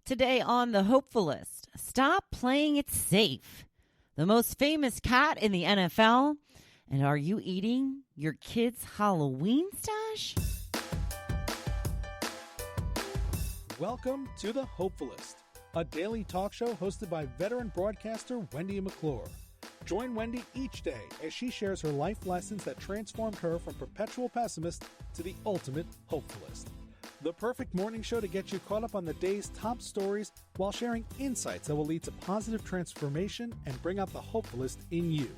Today on the Hopefulist, stop playing it safe. The most famous cat in the NFL. And are you eating your kid's Halloween stash? Welcome to the Hopefulist, a daily talk show hosted by veteran broadcaster Wendy McClure. Join Wendy each day as she shares her life lessons that transformed her from perpetual pessimist to the ultimate hopefulist. The perfect morning show to get you caught up on the day's top stories while sharing insights that will lead to positive transformation and bring out the hopefulist in you.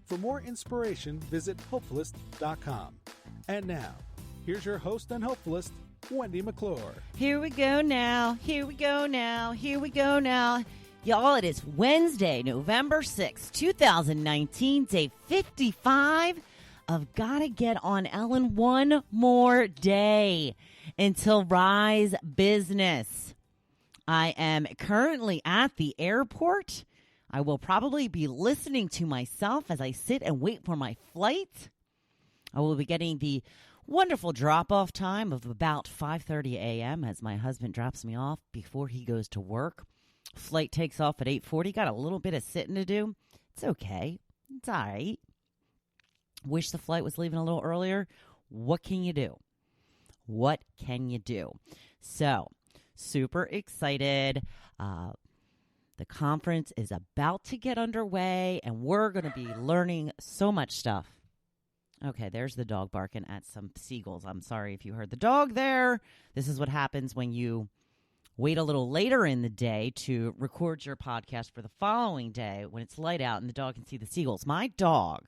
For more inspiration, visit Hopefulist.com. And now, here's your host and hopefulist, Wendy McClure. Here we go now. Y'all, it is Wednesday, November 6th, 2019, day 55 of Gotta Get on Ellen one more day until Rise Business. I am currently at the airport. I will probably be listening to myself as I sit and wait for my flight. I will be getting the wonderful drop-off time of about 5:30 a.m. as my husband drops me off before he goes to work. Flight takes off at 8:40. Got a little bit of sitting to do. It's okay. It's all right. Wish the flight was leaving a little earlier. What can you do? So, super excited. The conference is about to get underway, and we're going to be learning so much stuff. Okay, there's the dog barking at some seagulls. I'm sorry if you heard the dog there. This is what happens when you wait a little later in the day to record your podcast for the following day when it's light out and the dog can see the seagulls. My dog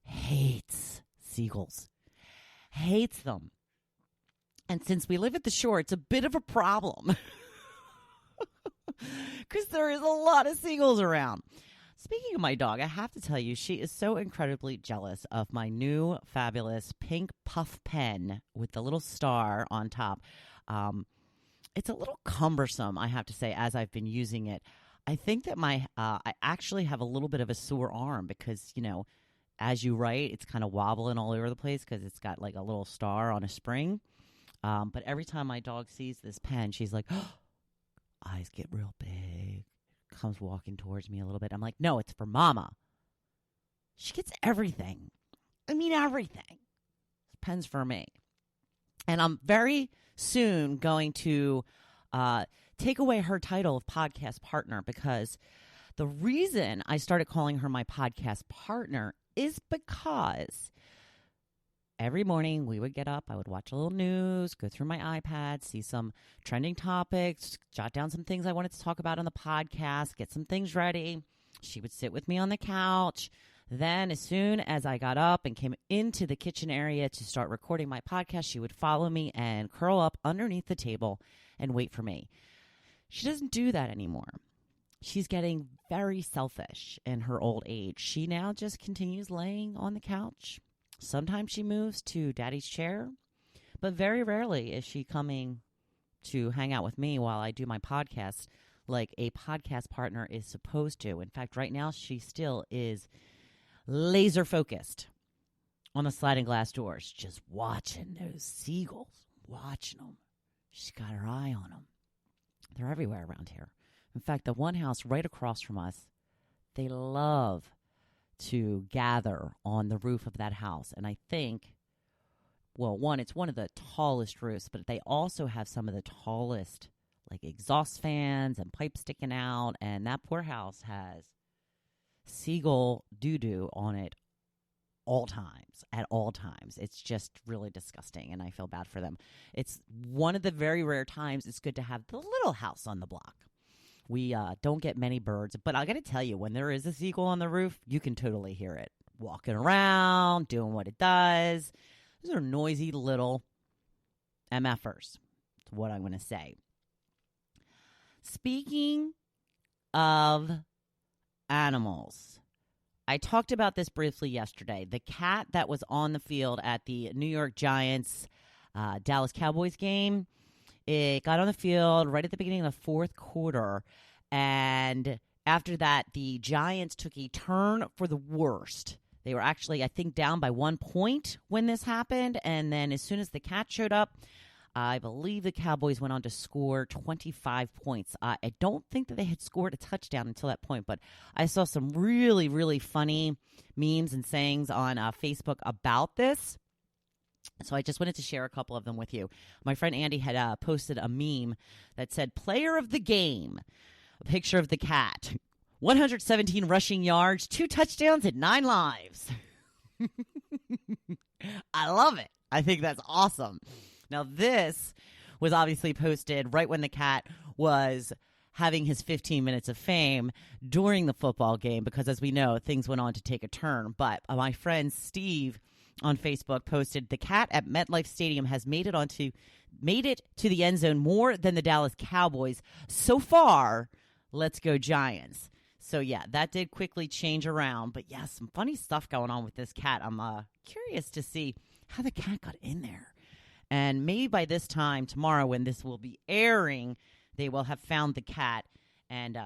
hates seagulls. Hates them. And since we live at the shore, it's a bit of a problem. Because there is a lot of seagulls around. Speaking of my dog, I have to tell you, she is so incredibly jealous of my new fabulous pink puff pen with the little star on top. It's a little cumbersome, I have to say, as I've been using it. I think that I actually have a little bit of a sore arm because, as you write, it's kind of wobbling all over the place because it's got like a little star on a spring. But every time my dog sees this pen, she's like, oh, eyes get real big, comes walking towards me a little bit. I'm like, no, it's for Mama. She gets everything. I mean, everything. This pen's for me. And I'm very soon going to take away her title of podcast partner because the reason I started calling her my podcast partner is because every morning we would get up, I would watch a little news, go through my iPad, see some trending topics, jot down some things I wanted to talk about on the podcast, get some things ready. She would sit with me on the couch. Then as soon as I got up and came into the kitchen area to start recording my podcast, she would follow me and curl up underneath the table and wait for me. She doesn't do that anymore. She's getting very selfish in her old age. She now just continues laying on the couch. Sometimes she moves to Daddy's chair, but very rarely is she coming to hang out with me while I do my podcast like a podcast partner is supposed to. In fact, right now she still is laser focused on the sliding glass doors, just watching those seagulls, watching them. She's got her eye on them. They're everywhere around here. In fact, the one house right across from us, they love to gather on the roof of that house. And I think, well, one, it's one of the tallest roofs, but they also have some of the tallest like exhaust fans and pipes sticking out. And that poor house has seagull doo-doo on it at all times. It's just really disgusting, and I feel bad for them. It's one of the very rare times it's good to have the little house on the block. We don't get many birds, but I got to tell you, when there is a seagull on the roof, you can totally hear it walking around, doing what it does. Those are noisy little MFers. That's what I'm going to say. Speaking of animals, I talked about this briefly yesterday. The cat that was on the field at the New York Giants Dallas Cowboys game, it got on the field right at the beginning of the fourth quarter, and after that, the Giants took a turn for the worst. They were actually, I think, down by 1 point when this happened, and then as soon as the cat showed up, I believe the Cowboys went on to score 25 points. I don't think that they had scored a touchdown until that point, but I saw some really, really funny memes and sayings on Facebook about this. So I just wanted to share a couple of them with you. My friend Andy had posted a meme that said, player of the game, a picture of the cat, 117 rushing yards, 2 touchdowns, and 9 lives. I love it. I think that's awesome. Now, this was obviously posted right when the cat was having his 15 minutes of fame during the football game, because as we know, things went on to take a turn. But my friend Steve on Facebook posted, the cat at MetLife Stadium has made it to the end zone more than the Dallas Cowboys. So far, let's go Giants. So, yeah, that did quickly change around. But, yeah, some funny stuff going on with this cat. I'm curious to see how the cat got in there. And maybe by this time tomorrow, when this will be airing, they will have found the cat. And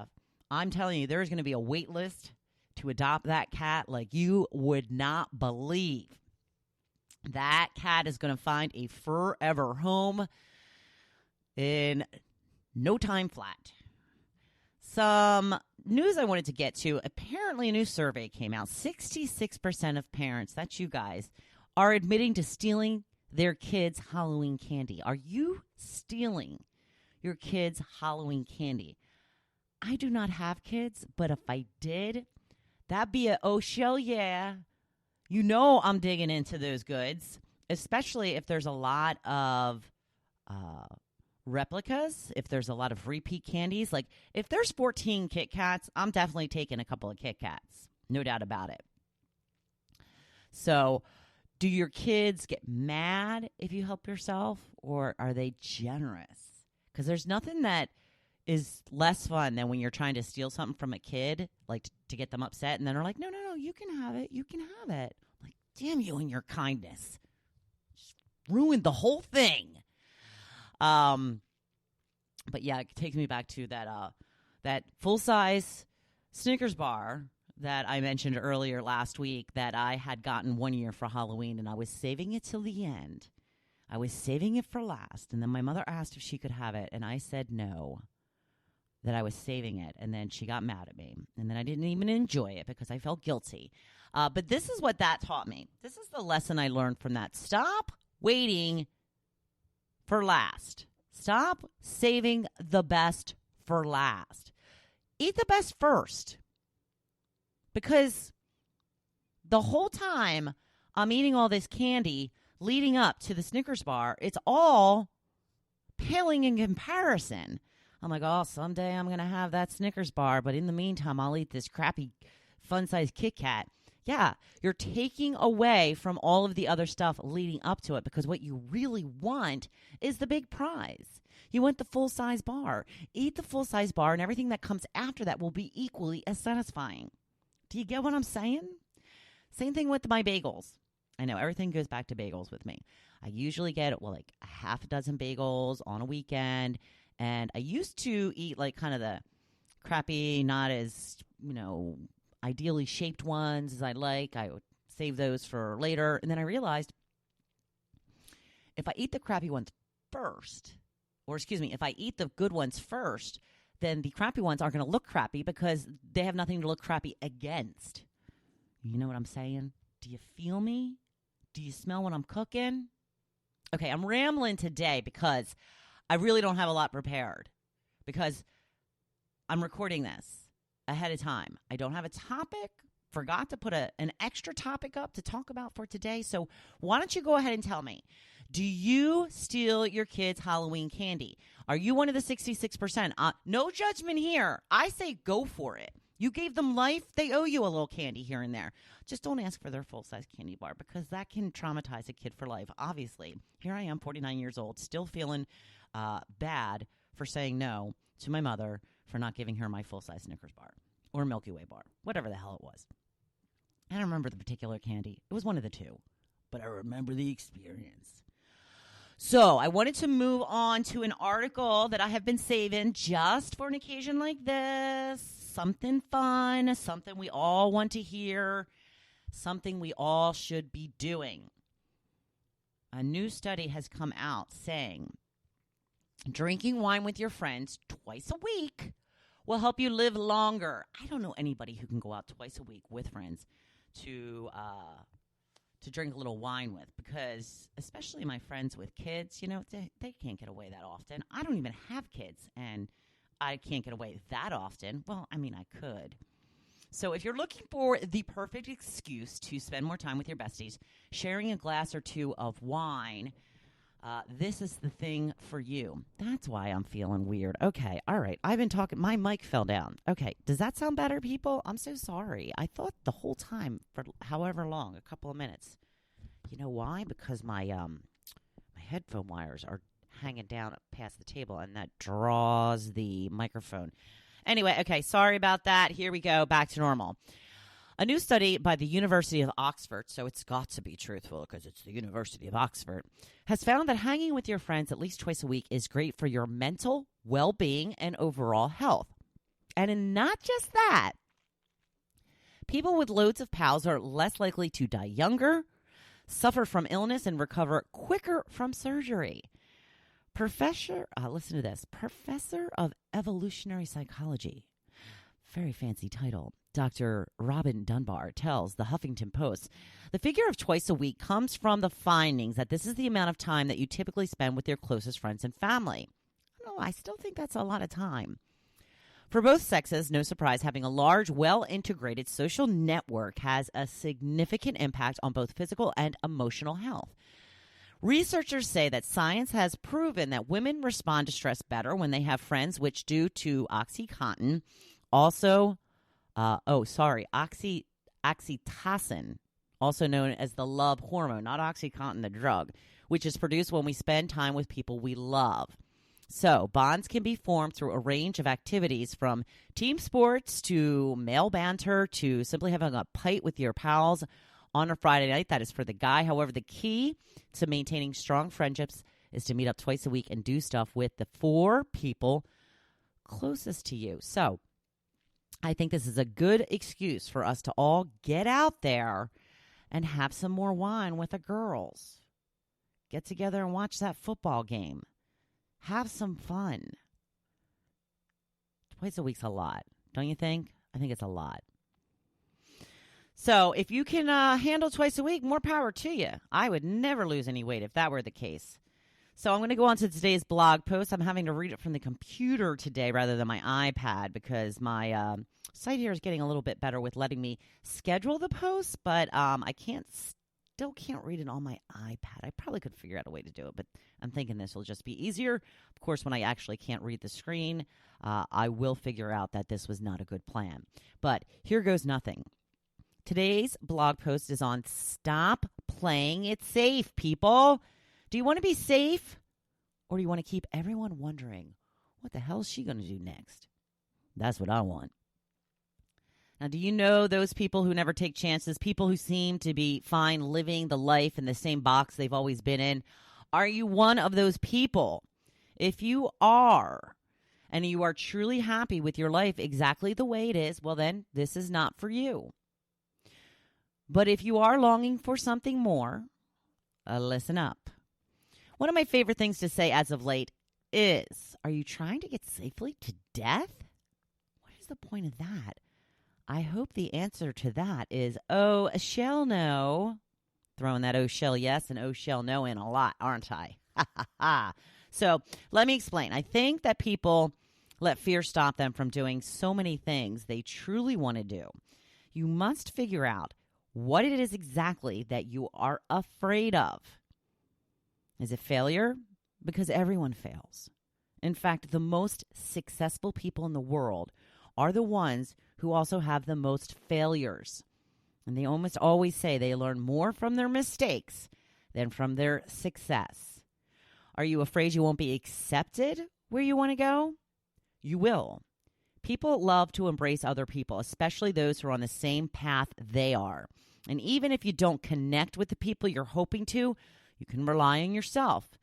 I'm telling you, there's going to be a wait list to adopt that cat like you would not believe. That cat is going to find a forever home in no time flat. Some news I wanted to get to. Apparently, a new survey came out. 66% of parents, that's you guys, are admitting to stealing their kids' Halloween candy. Are you stealing your kids' Halloween candy? I do not have kids, but if I did, that'd be oh, shell yeah. You know I'm digging into those goods, especially if there's a lot of replicas, if there's a lot of repeat candies. Like, if there's 14 Kit Kats, I'm definitely taking a couple of Kit Kats. No doubt about it. So, do your kids get mad if you help yourself, or are they generous? Because there's nothing that is less fun than when you're trying to steal something from a kid, like to get them upset, and then they're like, no, you can have it. You can have it. Like, damn you and your kindness. Just ruined the whole thing. But yeah, it takes me back to that full-size Snickers bar that I mentioned earlier last week that I had gotten one year for Halloween, and I was saving it till the end. I was saving it for last, and then my mother asked if she could have it, and I said no, that I was saving it, and then she got mad at me, and then I didn't even enjoy it because I felt guilty. But this is what that taught me. This is the lesson I learned from that. Stop waiting for last. Stop saving the best for last. Eat the best first. Because the whole time I'm eating all this candy leading up to the Snickers bar, it's all paling in comparison. I'm like, oh, someday I'm going to have that Snickers bar, but in the meantime, I'll eat this crappy fun-sized Kit Kat. Yeah, you're taking away from all of the other stuff leading up to it, because what you really want is the big prize. You want the full-size bar. Eat the full-size bar, and everything that comes after that will be equally as satisfying. Do you get what I'm saying? Same thing with my bagels. I know everything goes back to bagels with me. I usually get, like a half a dozen bagels on a weekend, and I used to eat like kind of the crappy, not as, ideally shaped ones as I like. I would save those for later. And then I realized if I eat the crappy ones first, if I eat the good ones first, then the crappy ones aren't going to look crappy because they have nothing to look crappy against. You know what I'm saying? Do you feel me? Do you smell what I'm cooking? Okay, I'm rambling today because I really don't have a lot prepared, because I'm recording this ahead of time. I don't have a topic. Forgot to put an extra topic up to talk about for today. So why don't you go ahead and tell me, do you steal your kids' Halloween candy? Are you one of the 66%? No judgment here. I say go for it. You gave them life. They owe you a little candy here and there. Just don't ask for their full-size candy bar, because that can traumatize a kid for life. Obviously, here I am, 49 years old, still feeling bad for saying no to my mother for not giving her my full-size Snickers bar or Milky Way bar, whatever the hell it was. I don't remember the particular candy. It was one of the two, but I remember the experience. So I wanted to move on to an article that I have been saving just for an occasion like this. Something fun, something we all want to hear, something we all should be doing. A new study has come out saying Drinking wine with your friends twice a week will help you live longer. I don't know anybody who can go out twice a week with friends to drink a little wine with, because especially my friends with kids, they can't get away that often. I don't even have kids, and I can't get away that often. Well, I mean, I could. So if you're looking for the perfect excuse to spend more time with your besties, sharing a glass or two of wine, this is the thing for you. That's why I'm feeling weird. Okay, all right. I've been talking. My mic fell down. Okay, does that sound better, people? I'm so sorry. I thought the whole time for however long, a couple of minutes. You know why? Because my headphone wires are hanging down past the table, and that draws the microphone. Anyway, okay, sorry about that. Here we go, back to normal. A new study by the University of Oxford, so it's got to be truthful because it's the University of Oxford, has found that hanging with your friends at least twice a week is great for your mental well-being and overall health. And not just that, people with loads of pals are less likely to die younger, suffer from illness, and recover quicker from surgery. Listen to this, Professor of Evolutionary Psychology, very fancy title, Dr. Robin Dunbar tells the Huffington Post, the figure of twice a week comes from the findings that this is the amount of time that you typically spend with your closest friends and family. No, I still think that's a lot of time. For both sexes, no surprise, having a large, well-integrated social network has a significant impact on both physical and emotional health. Researchers say that science has proven that women respond to stress better when they have friends, which due to oxytocin, oxytocin, also known as the love hormone, not Oxycontin, the drug, which is produced when we spend time with people we love. So bonds can be formed through a range of activities, from team sports to male banter to simply having a pint with your pals on a Friday night. That is for the guy. However, the key to maintaining strong friendships is to meet up twice a week and do stuff with the 4 people closest to you. So I think this is a good excuse for us to all get out there and have some more wine with the girls. Get together and watch that football game. Have some fun. Twice a week's a lot, don't you think? I think it's a lot. So if you can handle twice a week, more power to you. I would never lose any weight if that were the case. So I'm going to go on to today's blog post. I'm having to read it from the computer today rather than my iPad, because my site here is getting a little bit better with letting me schedule the posts, but I still can't read it on my iPad. I probably could figure out a way to do it, but I'm thinking this will just be easier. Of course, when I actually can't read the screen, I will figure out that this was not a good plan. But here goes nothing. Today's blog post is on stop playing it safe, people. Do you want to be safe, or do you want to keep everyone wondering, what the hell is she going to do next? That's what I want. Now, do you know those people who never take chances, people who seem to be fine living the life in the same box they've always been in? Are you one of those people? If you are, and you are truly happy with your life exactly the way it is, well then, this is not for you. But if you are longing for something more, listen up. One of my favorite things to say as of late is, are you trying to get safely to death? What is the point of that? I hope the answer to that is, oh, shall no. Throwing that oh, shall yes and oh, shall no in a lot, aren't I? Ha, ha, ha. So let me explain. I think that people let fear stop them from doing so many things they truly want to do. You must figure out what it is exactly that you are afraid of. Is it failure? Because everyone fails. In fact, the most successful people in the world are the ones who also have the most failures. And they almost always say they learn more from their mistakes than from their success. Are you afraid you won't be accepted where you want to go? You will. People love to embrace other people, especially those who are on the same path they are. And even if you don't connect with the people you're hoping to, you can rely on yourself.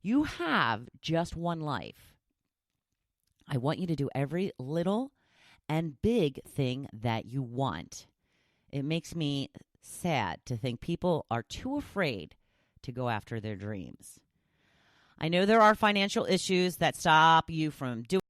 You have just one life. I want you to do every little and big thing that you want. It makes me sad to think people are too afraid to go after their dreams. I know there are financial issues that stop you from doing